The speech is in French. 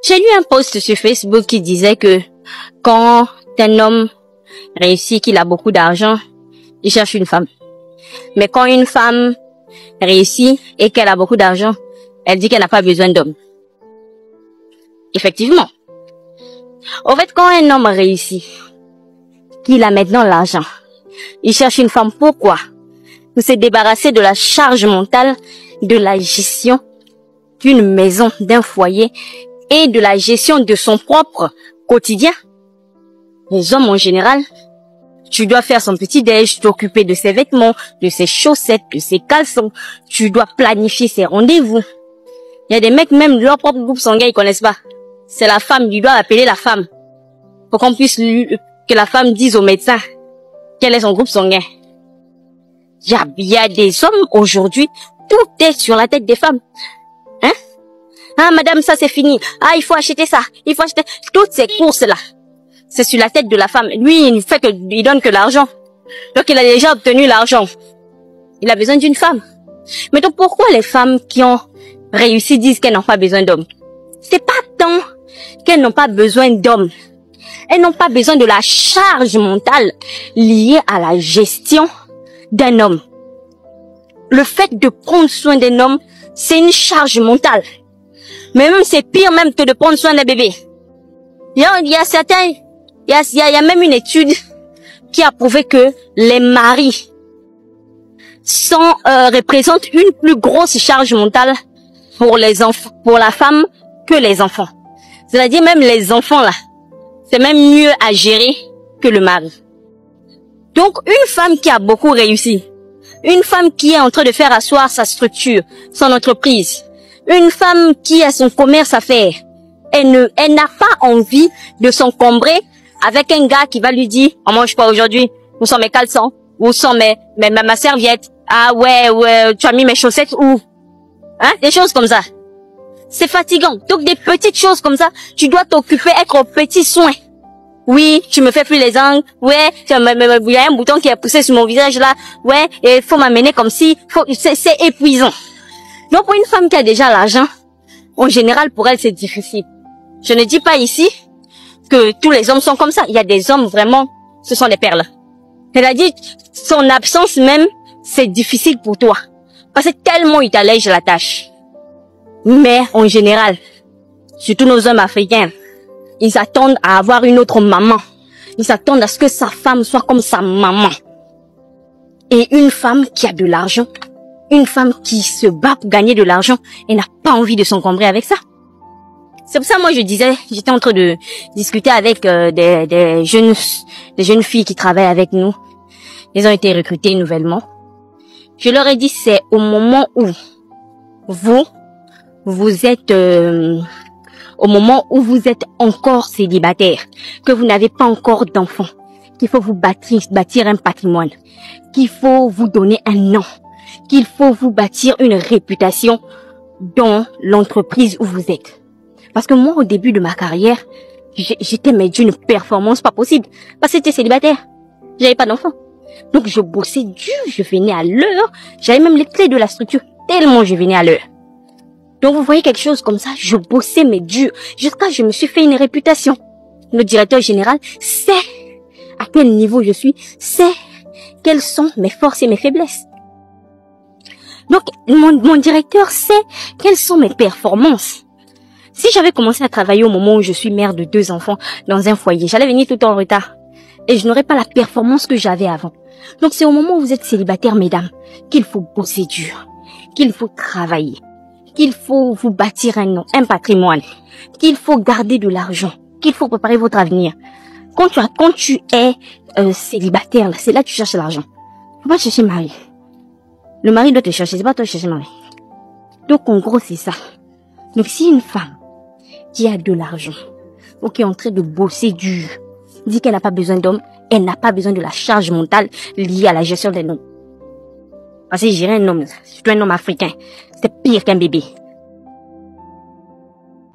J'ai lu un post sur Facebook qui disait que quand un homme réussit, qu'il a beaucoup d'argent, il cherche une femme. Mais quand une femme réussit et qu'elle a beaucoup d'argent, elle dit qu'elle n'a pas besoin d'homme. Effectivement. En fait, quand un homme réussit, qu'il a maintenant l'argent, il cherche une femme. Pourquoi? Pour se débarrasser de la charge mentale, de la gestion d'une maison, d'un foyer et de la gestion de son propre quotidien. Les hommes en général, tu dois faire son petit déj, t'occuper de ses vêtements, de ses chaussettes, de ses caleçons. Tu dois planifier ses rendez-vous. Il y a des mecs, même leur propre groupe sanguin, ils connaissent pas. C'est la femme, tu dois appeler la femme. Pour qu'on puisse, que la femme dise au médecin quel est son groupe sanguin. Il y a des hommes aujourd'hui, tout est sur la tête des femmes. Hein? Ah, madame, ça c'est fini. Ah, il faut acheter ça. Il faut acheter toutes ces courses-là. C'est sur la tête de la femme. Lui, il donne que l'argent. Donc, il a déjà obtenu l'argent. Il a besoin d'une femme. Mais donc, pourquoi les femmes qui ont réussi disent qu'elles n'ont pas besoin d'hommes? C'est pas tant qu'elles n'ont pas besoin d'hommes. Elles n'ont pas besoin de la charge mentale liée à la gestion d'un homme. Le fait de prendre soin d'un homme, c'est une charge mentale. Mais même, c'est pire même que de prendre soin d'un bébé. Il y a même une étude qui a prouvé que les maris représentent une plus grosse charge mentale pour les enfants, pour la femme, que les enfants. C'est-à-dire même les enfants là, c'est même mieux à gérer que le mari. Donc une femme qui a beaucoup réussi, une femme qui est en train de faire asseoir sa structure, son entreprise, une femme qui a son commerce à faire, elle n'a pas envie de s'encombrer avec un gars qui va lui dire, on mange quoi aujourd'hui? Où sont mes caleçons? Où sont ma serviette? Ah ouais, tu as mis mes chaussettes où? Hein? Des choses comme ça. C'est fatigant. Donc des petites choses comme ça, tu dois t'occuper, être aux petits soins. Oui, tu me fais plus les ongles. Ouais, il y a un bouton qui a poussé sur mon visage là. Ouais, et faut m'amener comme si, c'est épuisant. Donc pour une femme qui a déjà l'argent, en général pour elle c'est difficile. Je ne dis pas ici que tous les hommes sont comme ça. Il y a des hommes vraiment, ce sont des perles. C'est-à-dire, son absence même, c'est difficile pour toi. Parce que tellement il t'allège la tâche. Mais en général, surtout nos hommes africains, ils attendent à avoir une autre maman. Ils s'attendent à ce que sa femme soit comme sa maman. Et une femme qui a de l'argent, une femme qui se bat pour gagner de l'argent, elle n'a pas envie de s'encombrer avec ça. C'est pour ça, moi, j'étais en train de discuter avec des jeunes filles qui travaillent avec nous. Elles ont été recrutées nouvellement. Je leur ai dit, c'est au moment où vous êtes au moment où vous êtes encore célibataire, que vous n'avez pas encore d'enfants, qu'il faut vous bâtir un patrimoine, qu'il faut vous donner un nom, qu'il faut vous bâtir une réputation dans l'entreprise où vous êtes. Parce que moi, au début de ma carrière, j'étais d'une performance pas possible. Parce que j'étais célibataire. J'avais pas d'enfant. Donc, je bossais dur, je venais à l'heure. J'avais même les clés de la structure, tellement je venais à l'heure. Donc, vous voyez quelque chose comme ça, je bossais mais dur. Jusqu'à ce que je me suis fait une réputation. Le directeur général sait à quel niveau je suis, sait quelles sont mes forces et mes faiblesses. Donc, mon directeur sait quelles sont mes performances. Si j'avais commencé à travailler au moment où je suis mère de 2 enfants dans un foyer, j'allais venir tout en retard. Et je n'aurais pas la performance que j'avais avant. Donc c'est au moment où vous êtes célibataire, mesdames, qu'il faut bosser dur, qu'il faut travailler, qu'il faut vous bâtir un nom, un patrimoine, qu'il faut garder de l'argent, qu'il faut préparer votre avenir. Quand tu es célibataire, c'est là que tu cherches l'argent. Faut pas chercher mari. Le mari doit te chercher, c'est pas toi chercher mari. Donc en gros c'est ça. Donc si une femme qui a de l'argent, ou qui est en train de bosser dur, dit qu'elle n'a pas besoin d'homme, elle n'a pas besoin de la charge mentale liée à la gestion d'un homme. Parce que gérer un homme, surtout un homme africain, c'est pire qu'un bébé.